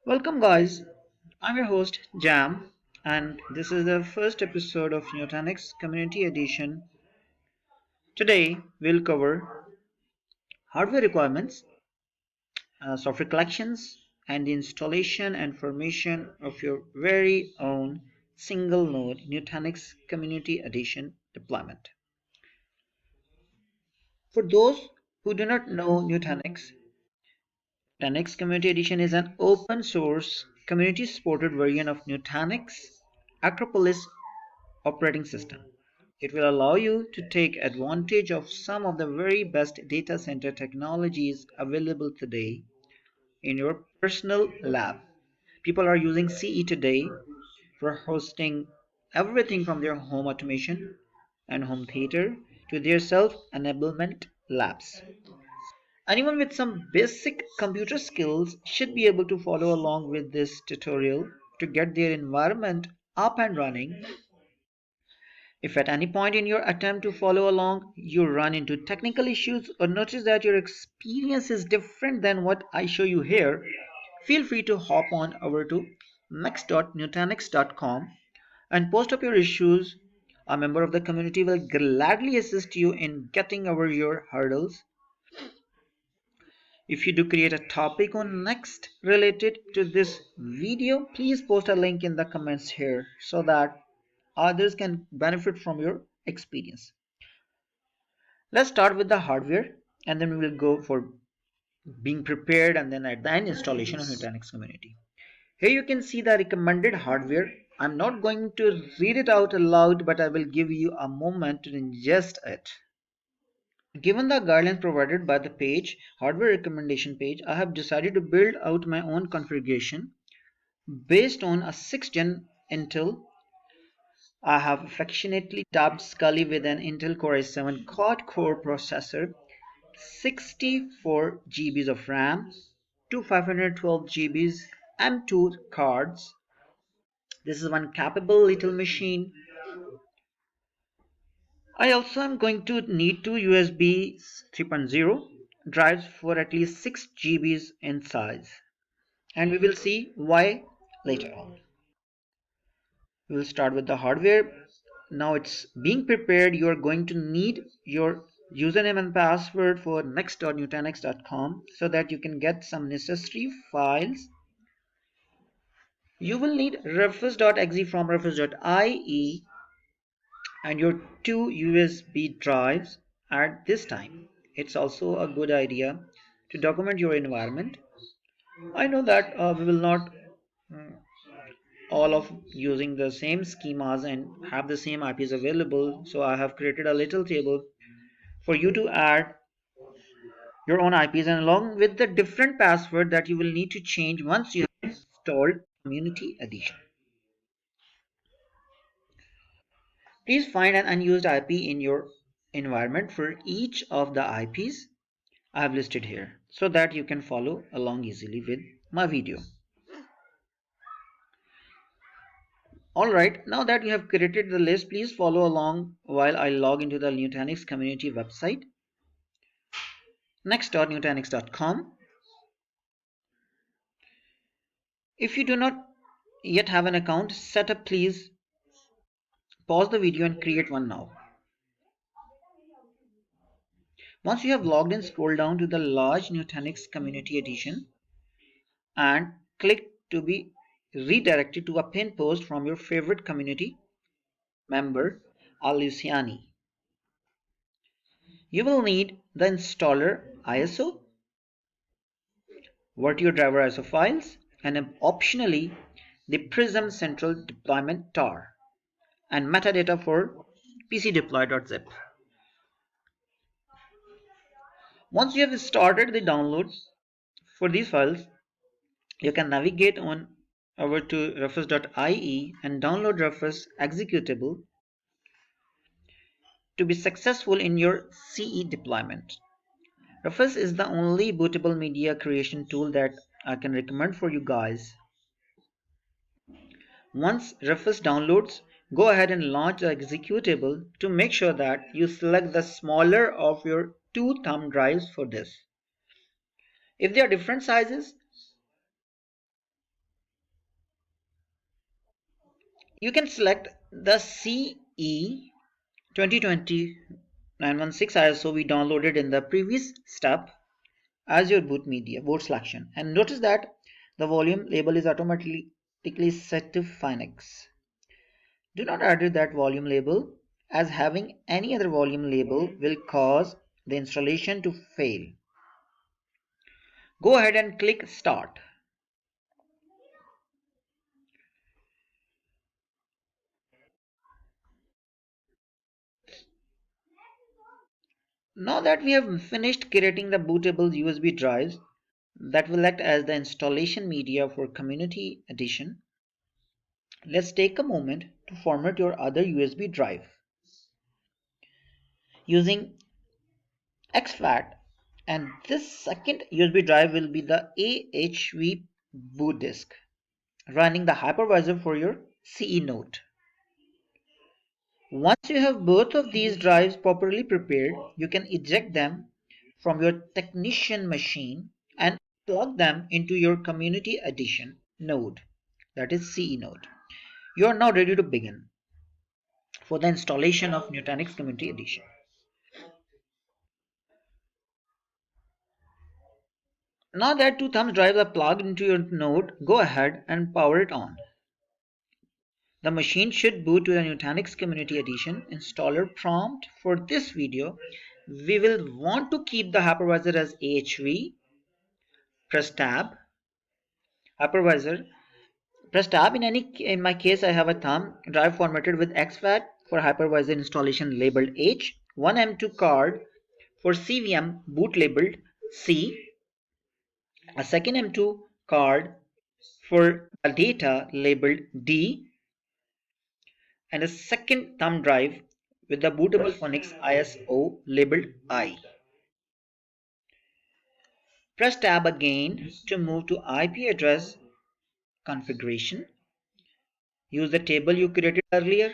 Welcome, guys. I'm your host, Jam, and this is the first episode of Nutanix Community Edition. Today, we'll cover hardware requirements, software collections, and the installation and formation of your very own single node Nutanix Community Edition deployment. For those who do not know Nutanix Community Edition is an open source community supported version of Nutanix Acropolis operating system. It will allow you to take advantage of some of the very best data center technologies available today in your personal lab. People are using CE today for hosting everything from their home automation and home theater to their self enablement labs. Anyone with some basic computer skills should be able to follow along with this tutorial to get their environment up and running. If at any point in your attempt to follow along you run into technical issues or notice that your experience is different than what I show you here, feel free to hop on over to next.nutanix.com and post up your issues. A member of the community will gladly assist you in getting over your hurdles. If you do create a topic on Next related to this video, please post a link in the comments here so that others can benefit from your experience. Let's start with the hardware and then we will go for being prepared and then at the end installation of Nutanix community. Here you can see the recommended hardware. I'm not going to read it out aloud, but I will give you a moment to ingest it. Given the guidelines provided by the page, hardware recommendation page, I have decided to build out my own configuration based on a 6th gen Intel. I have affectionately dubbed Scully with an Intel Core i7 quad-core processor, 64 GBs of RAM, two 512 GBs M2 cards. This is one capable little machine. I also am going to need two USB 3.0 drives for at least 6 GBs in size, and we will see why later on. We will start with the hardware. Now it's being prepared. You are going to need your username and password for next.nutanix.com so that you can get some necessary files. You will need reference.exe from reference.ie and your two USB drives at this time. It's also a good idea to document your environment. I know that we will not all of using the same schemas and have the same IPs available, so I have created a little table for you to add your own IPs and along with the different password that you will need to change once you have installed Community Edition. Please find an unused IP in your environment for each of the IPs I have listed here so that you can follow along easily with my video. Alright, now that you have created the list, please follow along while I log into the Nutanix community website, next.nutanix.com. If you do not yet have an account set up, please pause the video and create one now. Once you have logged in, scroll down to the large Nutanix Community Edition and click to be redirected to a pin post from your favorite community member, Aluciani. You will need the installer ISO, Virtue driver ISO files, and optionally the Prism Central Deployment tar and metadata for pcdeploy.zip. Once you have started the download for these files, you can navigate on over to rufus.ie and download Rufus executable to be successful in your CE deployment. Rufus is the only bootable media creation tool that I can recommend for you guys. Once Rufus downloads, go ahead and launch the executable to make sure that you select the smaller of your two thumb drives for this. If they are different sizes, You can select the CE 2020-916 ISO we downloaded in the previous step as your boot media boot selection, and notice that the volume label is automatically set to Phoenix. Do not edit that volume label, as having any other volume label will cause the installation to fail. Go ahead and click Start. Now that we have finished creating the bootable USB drives that will act as the installation media for Community Edition, let's take a moment to format your other USB drive. Using exFAT, and this second USB drive will be the AHV boot disk running the hypervisor for your CE node. Once you have both of these drives properly prepared, you can eject them from your technician machine and plug them into your Community Edition node, that is CE node. You are now ready to begin for the installation of Nutanix Community Edition. Now that two thumb drives are plugged into your node, go ahead and power it on. The machine should boot to the Nutanix Community Edition installer prompt. For this video, we will want to keep the hypervisor as AHV. Press tab, hypervisor. Press tab. In my case, I have a thumb drive formatted with exFAT for hypervisor installation labeled H, one M2 card for CVM boot labeled C, a second M2 card for the data labeled D, and a second thumb drive with the bootable Phoenix ISO labeled I. Press tab again to move to IP address configuration. Use the table you created earlier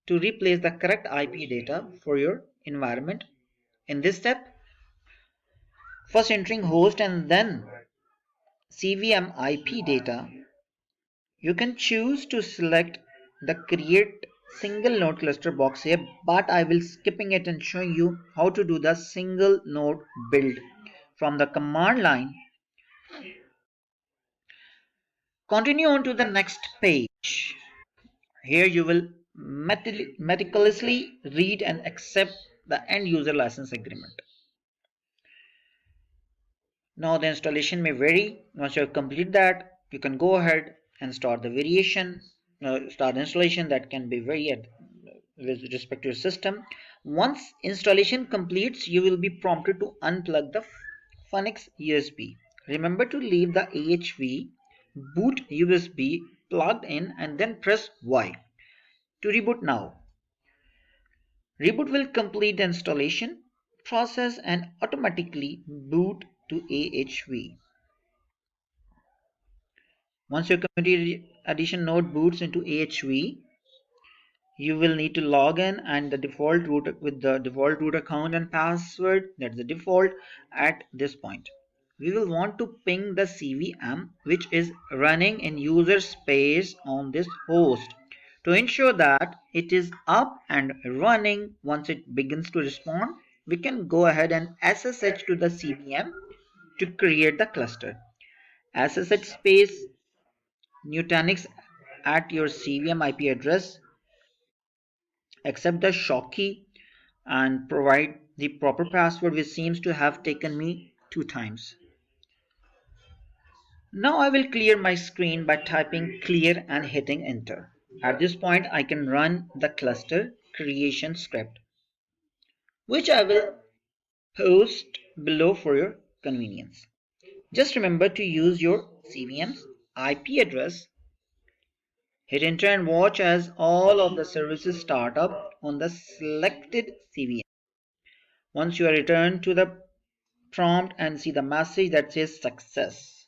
to replace the correct IP data for your environment. In this step, first entering host and then CVM IP data, you can choose to select the create single node cluster box here, but I will skipping it and showing you how to do the single node build from the command line. Continue on to the next page. Here you will meticulously read and accept the end user license agreement. Now the installation may vary. Once you have completed that, you can go ahead and start the start the installation. That can be varied with respect to your system. Once installation completes, you will be prompted to unplug the Phoenix USB. Remember to leave the AHV boot USB plugged in and then press Y to reboot now. Reboot will complete the installation process and automatically boot to AHV. Once your Community Edition node boots into AHV, you will need to log in and the default root with the default root account and password, that's the default. At this point, we will want to ping the CVM which is running in user space on this host to ensure that it is up and running. Once it begins to respond, we can go ahead and SSH to the CVM to create the cluster. SSH space Nutanix at your CVM IP address, accept the shock key and provide the proper password, which seems to have taken me 2 times. Now I will clear my screen by typing clear and hitting enter. At this point I can run the cluster creation script, which I will post below for your convenience. Just remember to use your CVM's IP address. Hit enter and watch as all of the services start up on the selected CVM. Once you are returned to the prompt and see the message that says success.